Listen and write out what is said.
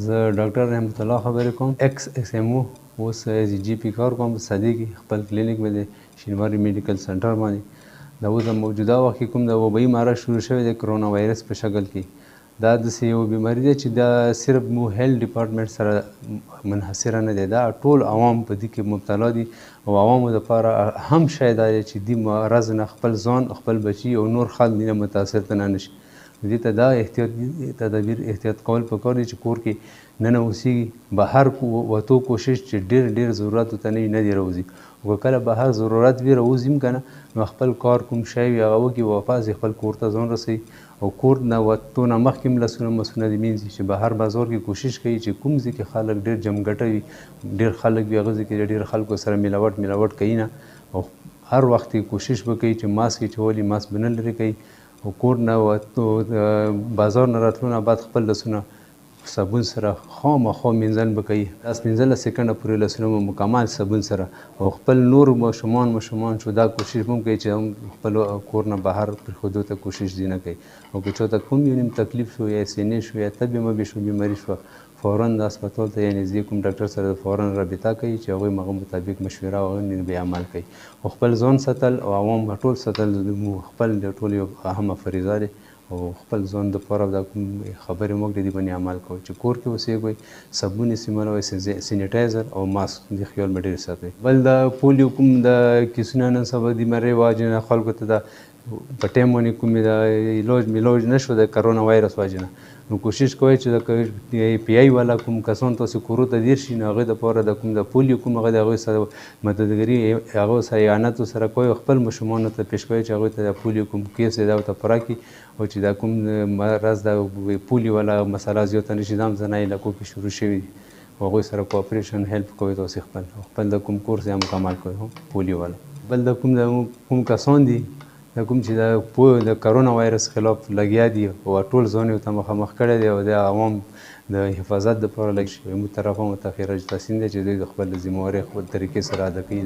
زه ډاکټر رحمت الله خبرې کوم، ایکس اس ام او. اوس ایز جی پی کار کوم په صدۍ کې، خپل کلینیک مې د شینواري میډیکل سنټر باندې. دا اوس د موجوده وخت کې کوم د وبایي مرض شروع شوی دی کرونا وایرس په شکل کې. دا داسې یو بیماري ده چې دا صرف مو هیلث ډپارټمنټ سره منحصره نه دی، دا ټول عوام په دې کې مبتلا دي او عوامو دپاره هم شی دا دی چې دې مرض نه خپل ځان، خپل بچي او نور خلک نه متاثر ته نه نشي. دې ته دا احتیاط کول پکار دي چې کور کې ننه اوسېږي، بهر وتو کوشش چې ډېر ضرورت ورته نه دی راوځي. او که کله بهر ضرورت وي راوځي هم که نه نو خپل کار کوم شی وي هغه وکړي، واپس خپل کور ته ځان رسوي او کور نه وتو نه مخکې هم لاسونه مسونه دې مینځي. چې بهر بازار کې کوشش کوي چې کوم ځای کې خلک ډېر جمګټه وي، ډېر خلک وي، هغه ځای کې ډېر خلکو سره ملاوټ کوي نه، او هر وخت کوشش وکړي چې ماسک یې چولي، ماسک به نه لرې کوي، او کور نه وتو بازار نه راتلو نه بعد خپل لاسونه صابون سره خامخا مینځل به کوي. 10-15 سکنډه پورې لاسونه به مکمل صابون سره، او خپل نور ماشومان چې دا کوشش به هم کوي چې خپل کور نه بهر پرېښودو ته کوشش دې نه کوي. او که چاته کوم یو نیم تکلیف شو یا سینې شو یا تبې مبې شو، بیماري شوه، فوراً د هسپتال ته یا نږدې کوم ډاکټر سره فوراً رابطه کوي چې هغوی هغه مطابق مشوره او هغه به عمل کوي. او خپل ځان ساتل او عوام ټول ساتل خپل د ټول یو اهمه فریضه دی، او خپل ځان دپاره دا کوم خبرې موږ دې باندې عمل کوو چې کور کې اوسېږئ، صابون استعمالوئ، سینیټایزر او ماسک دې خیال به ډېر ساتئ. بل د پولیو کوم د کیسونه نن سبا د بیمارۍ وجې نه خلکو ته د په ټایم باندې کومې د علاج نه شو د کرونا وایرس وجې نه، نو کوشش کوئ چې د پی آی والا کوم کسان تاسو کورو ته دیر شي نو هغوی دپاره د کوم د پولیو کوم هغه د هغوی سره مددګري هغو سره اعانت ورسره کوئ، او خپل ماشومانو ته پیش کوئ چې هغوی ته د پولیو کوم کیس دی دا ورته پوره کړي، او چې دا کوم مرض د پولیو والا مسله زیاته نه شي. دا هم ځینې علاقو کې شروع شوي دي، او هغوی سره کوآپریشن هیلپ کوئ تاسې خپل د کوم کورس یې مکمل کوئ پولیو والا. بل د کوم کسان دي د کوم چې د کرونا وایرس خلاف لګیا دي او ټول ځان یې ورته مخامخ کړی دی، او د عوام د حفاظت دپاره لږ موږ طرفه متخرج تحسین دی چې دوی د خپل ذمهوارۍ خپل طریقې سره ادا کوي.